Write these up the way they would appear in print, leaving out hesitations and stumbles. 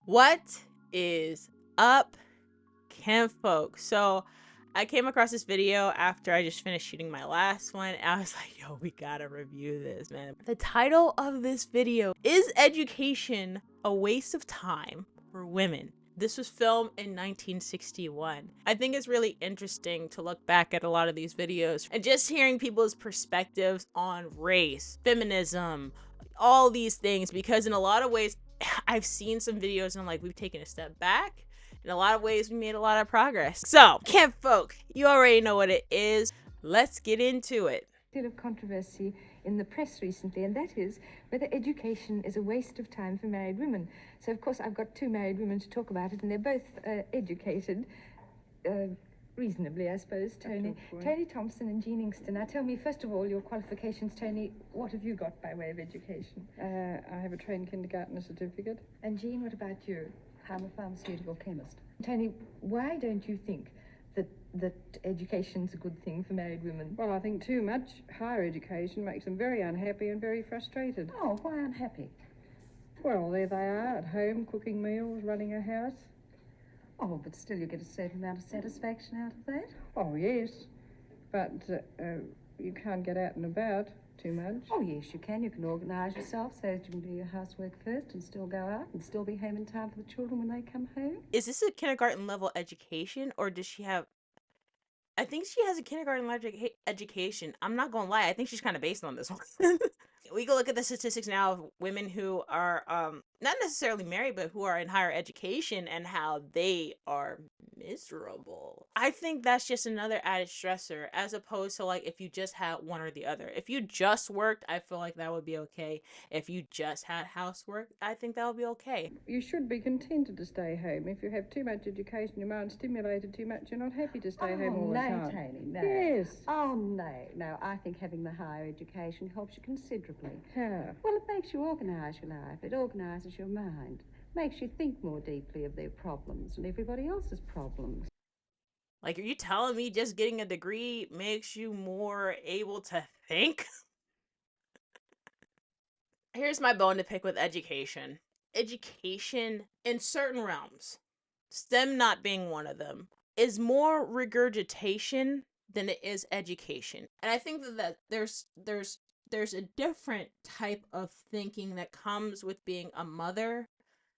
What is up, Kenn folk? So I came across this video after I just finished shooting my last one. And I was like, yo, we gotta review this, man. The title of this video is Education a Waste of Time for Women? This was filmed in 1961. I think it's really interesting to look back at a lot of these videos and just hearing people's perspectives on race, feminism, all these things, because in a lot of ways, I've seen some videos and I'm like, we've taken a step back. In a lot of ways, we made a lot of progress. So, Kenn folk, you already know what it is. Let's get into it. Deal of controversy in the press recently, and that is whether education is a waste of time for married women. So, of course, I've got two married women to talk about it, and they're both educated, reasonably, I suppose. Tony Thompson and Jean Ingston. Now, tell me, first of all, your qualifications, Tony. What have you got by way of education? I have a trained kindergartner certificate. And Jean, what about you? I'm a pharmaceutical chemist. Tony, why don't you think that education's a good thing for married women? Well, I think too much higher education makes them very unhappy and very frustrated. Oh, why unhappy? Well, there they are at home, cooking meals, running a house. Oh, but still you get a certain amount of satisfaction out of that. Oh, yes, but you can't get out and about too much. Oh, yes, you can. You can organise yourself so that you can do your housework first and still go out and still be home in time for the children when they come home. Is this a kindergarten level education, or does she have... I think she has a kindergarten level education. I'm not gonna lie, I think she's kind of based on this one. We can look at the statistics now of women who are not necessarily married, but who are in higher education and how they are miserable. I think that's just another added stressor, as opposed to like if you just had one or the other. If you just worked, I feel like that would be okay. If you just had housework, I think that would be okay. You should be contented to stay home. If you have too much education, your mind's stimulated too much, you're not happy to stay home all the time. Tony, no. Yes. Oh, no. I think having the higher education helps you considerably. How? Well, it makes you organise your life. It organises your mind. Makes you think more deeply of their problems and everybody else's problems. Like, are you telling me just getting a degree makes you more able to think? Here's my bone to pick with education. Education in certain realms, STEM not being one of them, is more regurgitation than it is education. And I think that there's a different type of thinking that comes with being a mother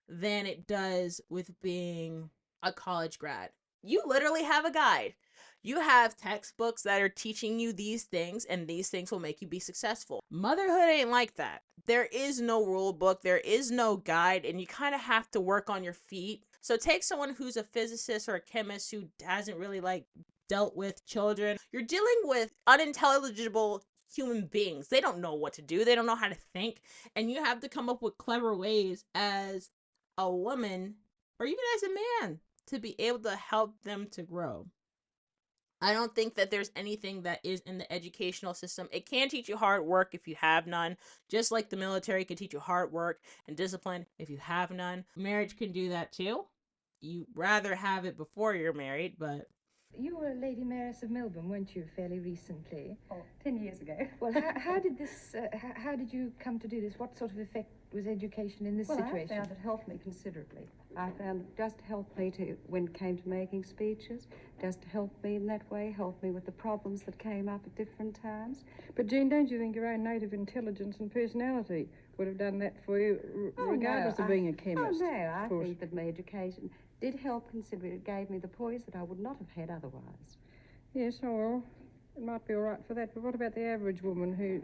than it does with being a college grad. You literally have a guide. You have textbooks that are teaching you these things, and these things will make you be successful. Motherhood ain't like that. There is no rule book, there is no guide, and you kind of have to work on your feet. So take someone who's a physicist or a chemist who hasn't really like dealt with children. You're dealing with unintelligible human beings. They don't know what to do, they don't know how to think, and you have to come up with clever ways as a woman or even as a man to be able to help them to grow. I don't think that there's anything that is in the educational system. It can teach you hard work if you have none, just like the military can teach you hard work and discipline if you have none. Marriage can do that too. You rather have it before you're married, but You were Lady Mayoress of Melbourne, weren't you, fairly recently? Oh, 10 years ago. Well, how did this, how did you come to do this? What sort of effect was education in this situation? I found it helped me considerably. I found it just helped me to, when it came to making speeches, just helped me in that way, helped me with the problems that came up at different times. But Jean, don't you think your own native intelligence and personality would have done that for you, regardless of being a chemist? Oh, no, I think that my education did help considerably. It gave me the poise that I would not have had otherwise. Yes, oh well, it might be all right for that, but what about the average woman who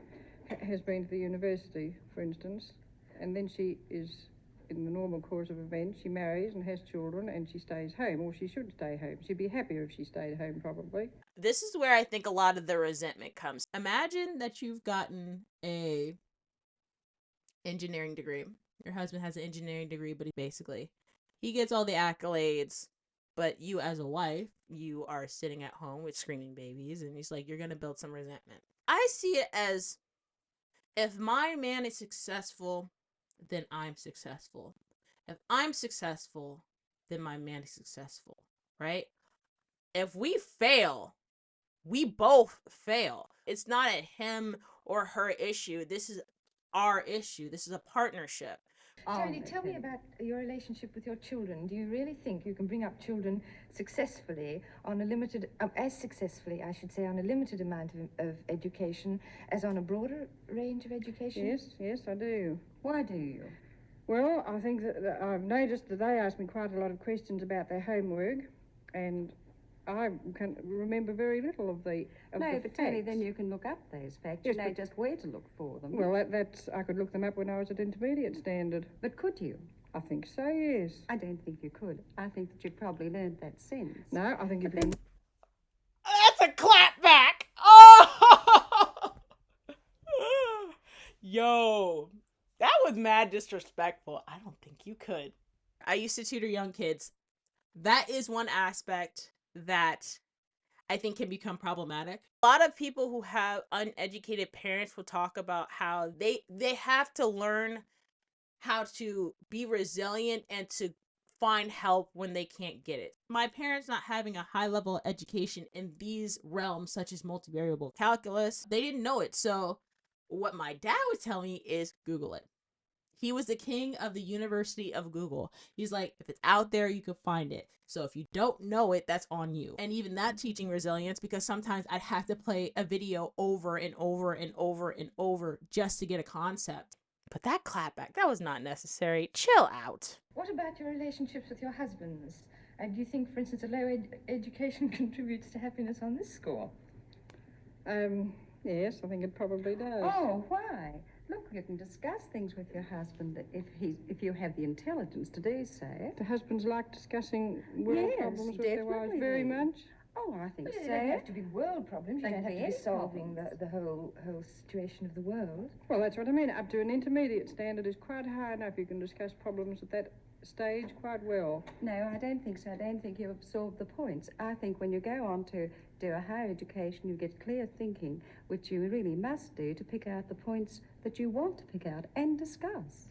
has been to the university, for instance, and then she is, in the normal course of events, she marries and has children and she stays home, or she should stay home. She'd be happier if she stayed home, probably. this is where I think a lot of the resentment comes. Imagine that you've gotten a engineering degree. Your husband has an engineering degree, but he gets all the accolades, but you as a wife, you are sitting at home with screaming babies, and he's like, you're gonna build some resentment. I see it as, if my man is successful, then I'm successful. If I'm successful, then my man is successful, right? If we fail, we both fail. It's not a him or her issue. This is our issue. This is a partnership. Tony, tell me about your relationship with your children. Do you really think you can bring up children successfully on a limited, as successfully, I should say, on a limited amount of education as on a broader range of education? Yes, I do. Why do you? Well, I think that I've noticed that they ask me quite a lot of questions about their homework, and I can remember very little of the No, but Tony, facts. then you can look up those facts. Yes, You know but- just where to look for them. Well, that's I could look them up when I was at intermediate standard. But could you? I think so, yes. I don't think you could. I think that you probably learned that since. No, I think But you've then- been... That's a clap back. Oh, yo, that was mad disrespectful. I don't think you could. I used to tutor young kids. That is one aspect that I think can become problematic. A lot of people who have uneducated parents will talk about how they have to learn how to be resilient and to find help when they can't get it. My parents not having a high level of education in these realms such as multivariable calculus, they didn't know it. So what my dad would tell me is Google it. He was the king of the University of Google. He's like, if it's out there, you can find it. So if you don't know it, that's on you. And even that teaching resilience, because sometimes I'd have to play a video over and over and over and over just to get a concept. But that clapback, that was not necessary. Chill out. What about your relationships with your husbands? And do you think, for instance, a low education contributes to happiness on this score? Yes, I think it probably does. Oh, why? Look, you can discuss things with your husband if you have the intelligence to do so. Do husbands like discussing world Yes, problems with their wives definitely very they do. much? Oh, I think Well, so. they don't have to be world problems. You They don't can have be to be any solving problems. the whole situation of the world. Well, that's what I mean. Up to an intermediate standard is quite high enough. You can discuss problems at that stage quite well. No, I don't think so. I don't think you've absorbed the points. I think when you go on to do a higher education, you get clear thinking, which you really must do to pick out the points that you want to pick out and discuss.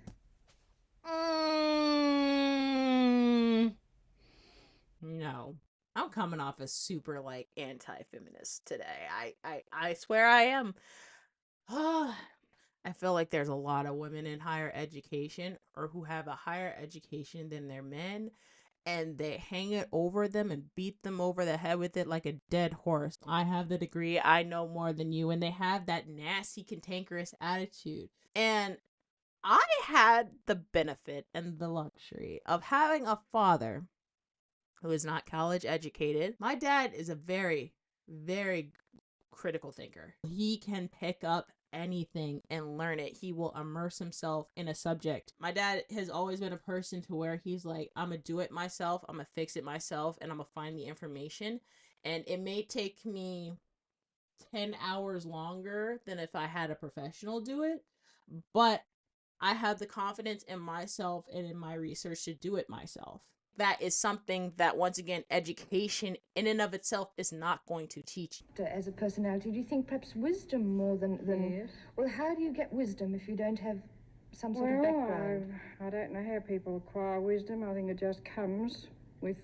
No. I'm coming off as super like anti-feminist today. I swear I am. I feel like there's a lot of women in higher education or who have a higher education than their men, and they hang it over them and beat them over the head with it like a dead horse. I have the degree, I know more than you, and they have that nasty, cantankerous attitude. And I had the benefit and the luxury of having a father who is not college educated. My dad is a very, very critical thinker. He can pick up anything and learn it. He will immerse himself in a subject. My dad has always been a person to where he's like, I'm gonna do it myself, I'm gonna fix it myself, and I'm gonna find the information. And it may take me 10 hours longer than if I had a professional do it, but I have the confidence in myself and in my research to do it myself. That is something that, once again, education in and of itself is not going to teach. As a personality, do you think perhaps wisdom more than... Yes. Well, how do you get wisdom if you don't have some sort of Well, background? I don't know how people acquire wisdom. I think it just comes with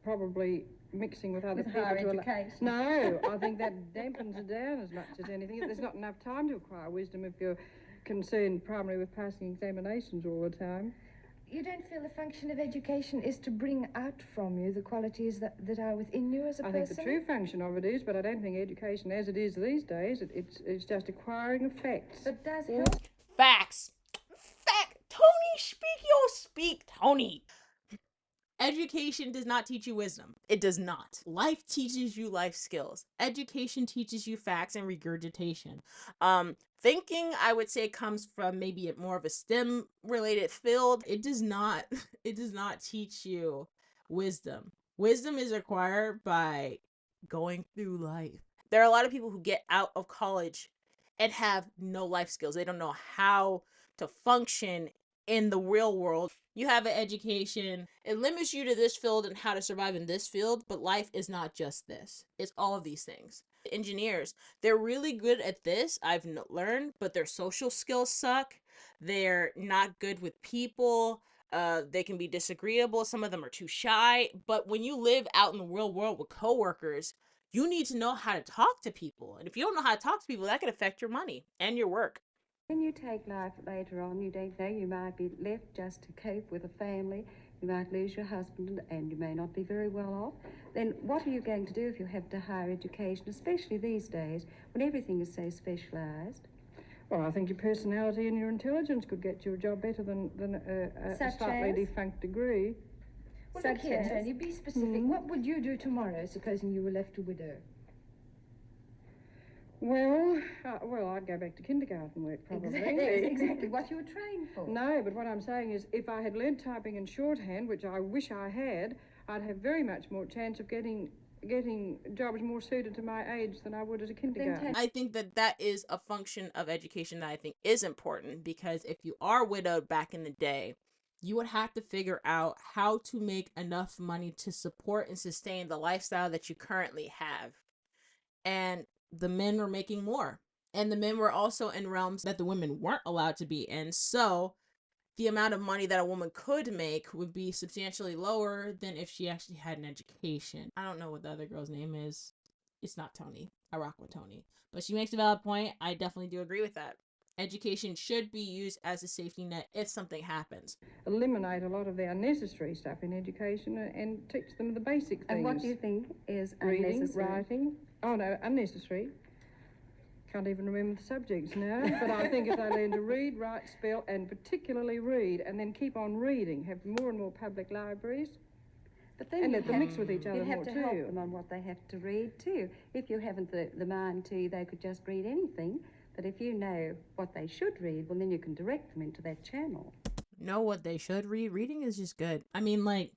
probably mixing with other With people. higher to education. No, I think that dampens it down as much as anything. There's not enough time to acquire wisdom if you're concerned primarily with passing examinations all the time. You don't feel the function of education is to bring out from you the qualities that are within you as a I person? think the true function of it is, but I don't think education as it is these days, it's just acquiring of facts. But does help. Facts. Tony, speak, Tony. Education does not teach you wisdom. It does not. Life teaches you life skills. Education teaches you facts and regurgitation. Thinking, I would say, comes from maybe more of a STEM related field. It does not teach you wisdom. Wisdom is acquired by going through life. There are a lot of people who get out of college and have no life skills. They don't know how to function in the real world. You have an education, it limits you to this field and how to survive in this field, but life is not just this. It's all of these things. Engineers, they're really good at this, I've learned, but their social skills suck. They're not good with people. They can be disagreeable. Some of them are too shy. But when you live out in the real world with coworkers, you need to know how to talk to people. And if you don't know how to talk to people, that can affect your money and your work. When you take life later on, you don't know, you might be left just to cope with a family, you might lose your husband, and you may not be very well off. Then what are you going to do if you have to higher education, especially these days when everything is so specialised? Well, I think your personality and your intelligence could get you a job better than a Such slightly as? defunct degree. Well, Such look here, as? Tony, be specific. What would you do tomorrow, supposing you were left a widow? Well, I'd go back to kindergarten work, probably. Exactly what you were trained for. No, but what I'm saying is if I had learned typing and shorthand, which I wish I had, I'd have very much more chance of getting jobs more suited to my age than I would at a kindergarten. I think that that is a function of education that I think is important, because if you are widowed back in the day, you would have to figure out how to make enough money to support and sustain the lifestyle that you currently have. And the men were making more. And the men were also in realms that the women weren't allowed to be in. So the amount of money that a woman could make would be substantially lower than if she actually had an education. I don't know what the other girl's name is. It's not Tony. I rock with Tony. But she makes a valid point. I definitely do agree with that. Education should be used as a safety net if something happens. Eliminate a lot of the unnecessary stuff in education and teach them the basic things. And what do you think is Reading, unnecessary? writing. Oh, no, unnecessary. Can't even remember the subjects now, but I think if they learn to read, write, spell, and particularly read, and then keep on reading, have more and more public libraries, But then and you let them have- mix with each other You have more to too. help them on what they have to read too. If you haven't the mind to, they could just read anything. But if you know what they should read, well, then you can direct them into that channel. Know what they should read. Reading is just good. I mean, like,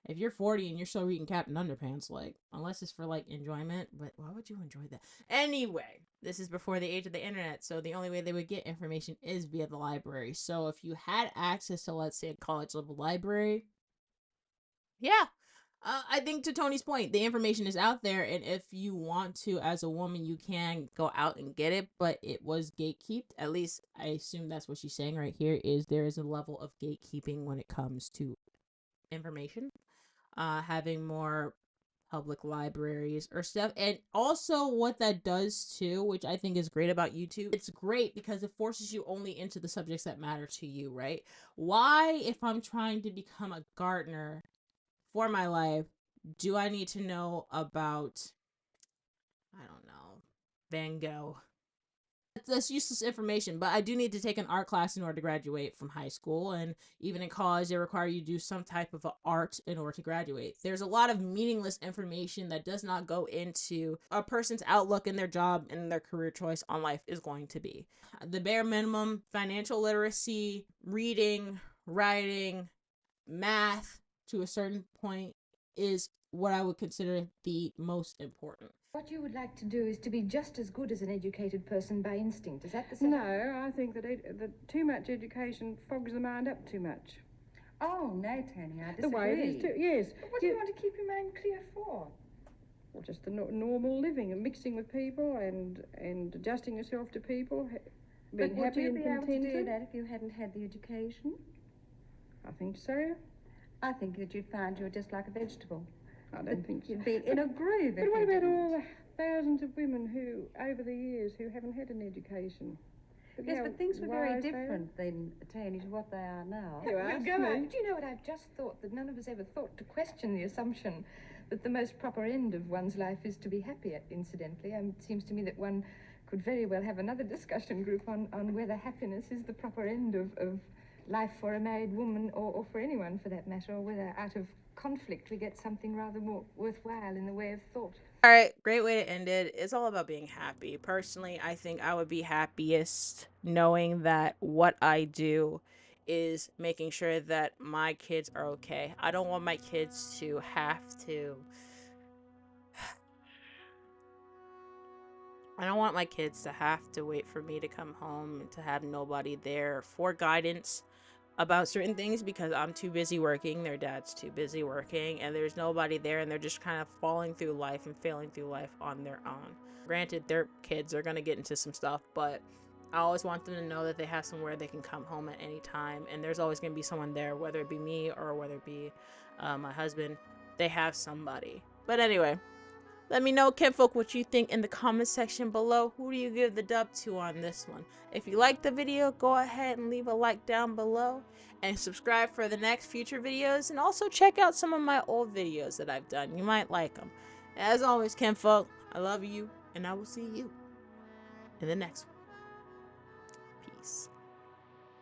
if you're 40 and you're still reading Captain Underpants, like, unless it's for, like, enjoyment, but why would you enjoy that? Anyway, this is before the age of the internet, so the only way they would get information is via the library. So if you had access to, let's say, a college level library, yeah. I think to Tony's point, the information is out there, and if you want to, as a woman, you can go out and get it, but it was gatekept. At least I assume that's what she's saying right here, is there is a level of gatekeeping when it comes to information. Having more public libraries or stuff. And also what that does too, which I think is great about YouTube, it's great because it forces you only into the subjects that matter to you, right? Why, if I'm trying to become a gardener for my life, do I need to know about, I don't know, Van Gogh? That's useless information, but I do need to take an art class in order to graduate from high school, and even in college they require you to do some type of art in order to graduate. There's a lot of meaningless information that does not go into a person's outlook and their job and their career choice on life is going to be. The bare minimum, financial literacy, reading, writing, math to a certain point is what I would consider the most important. What you would like to do is to be just as good as an educated person by instinct. Is that the same? No, I think that too much education fogs the mind up too much. Oh, no, Tony, I disagree. The way it is too, yes. But what do you want to keep your mind clear for? Well, just the normal living and mixing with people and adjusting yourself to people, being But would happy you and be able to do contented. that if you hadn't had the education? I think so. I think that you'd find you're just like a vegetable. I don't think so. You'd be in a groove. But what about all the thousands of women who, over the years, who haven't had an education? Yes, how but things were very wise they are? different then, Tony, to what they are now. You Well, asked go me. on. Do you know what I've just thought? That none of us ever thought to question the assumption that the most proper end of one's life is to be happy, incidentally. It seems to me that one could very well have another discussion group on whether happiness is the proper end of life for a married woman or for anyone for that matter, or whether out of conflict we get something rather more worthwhile in the way of thought. All right, great way to end it. It's all about being happy. Personally, I think I would be happiest knowing that what I do is making sure that my kids are okay. I don't want my kids to have to. I don't want my kids to have to wait for me to come home and to have nobody there for guidance about certain things because I'm too busy working, their dad's too busy working, and there's nobody there, and they're just kind of falling through life and failing through life on their own. Granted, their kids are going to get into some stuff, but I always want them to know that they have somewhere they can come home at any time, and there's always going to be someone there, whether it be me or whether it be my husband. They have somebody. But anyway, Let me know, kinfolk, what you think in the comment section below. Who do you give the dub to on this one? If you liked the video, go ahead and leave a like down below. And subscribe for the next future videos. And also check out some of my old videos that I've done. You might like them. As always, kinfolk, I love you. And I will see you in the next one. Peace.